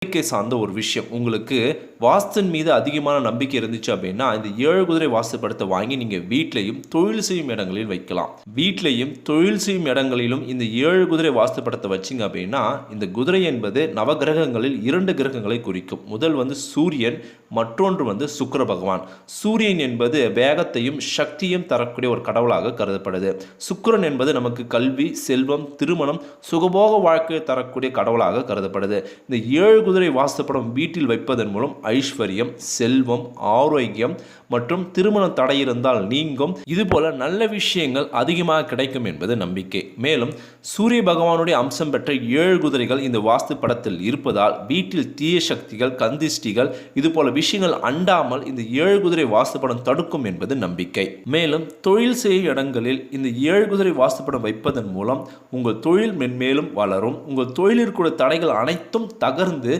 நம்பிக்கை சார்ந்த ஒரு விஷயம். உங்களுக்கு வாஸ்துவின் மீது அதிகமான நம்பிக்கை இருந்துச்சு அப்படின்னா, இந்த 7 குதிரை வாஸ்து படத்தை வாங்கி நீங்க வீட்லயும், தொழில் செய்யும் இடங்களில் வைக்கலாம். வீட்லயும், தொழில் செய்யும் இடங்களிலும் இந்த 7 குதிரை வாஸ்து படத்தை வச்சீங்க அப்படின்னா, இந்த குதிரை என்பது நவகிரகங்களில் 2 கிரகங்களை குறிக்கும். முதல் சூரியன், மற்றொன்று சுக்கிர பகவான். சூரியன் என்பது வேகத்தையும் சக்தியும் தரக்கூடிய ஒரு கடவுளாக கருதப்படுது. சுக்கிரன் என்பது நமக்கு கல்வி, செல்வம், திருமணம், சுகபோக வாழ்க்கையை தரக்கூடிய கடவுளாக கருதப்படுது. இந்த 7 குதிரை வாஸ்துப்படம் வீட்டில் வைப்பதன் மூலம் ஐஸ்வர்யம், செல்வம், ஆரோக்கியம் மற்றும் திருமண தடை இருந்தால் நீங்கும். இதுபோல நல்ல விஷயங்கள் அதிகமாக கிடைக்கும் என்பது நம்பிக்கை. மேலும் சூரிய பகவானுடைய அம்சம் பெற்ற 7 குதிரைகள் இந்த வாஸ்து படத்தில் இருப்பதால் வீட்டில் தீய சக்திகள், கந்திஷ்டிகள் இதுபோல விஷயங்கள் அண்டாமல் இந்த 7 குதிரை வாஸ்து படம் தடுக்கும் என்பது நம்பிக்கை. மேலும் தொழில் செய்யும் இடங்களில் இந்த 7 குதிரை வாஸ்து படம் வைப்பதன் மூலம் உங்கள் தொழில் மென்மேலும் வளரும். உங்கள் தொழிலிற்குள்ள தடைகள் அனைத்தும் தகர்ந்து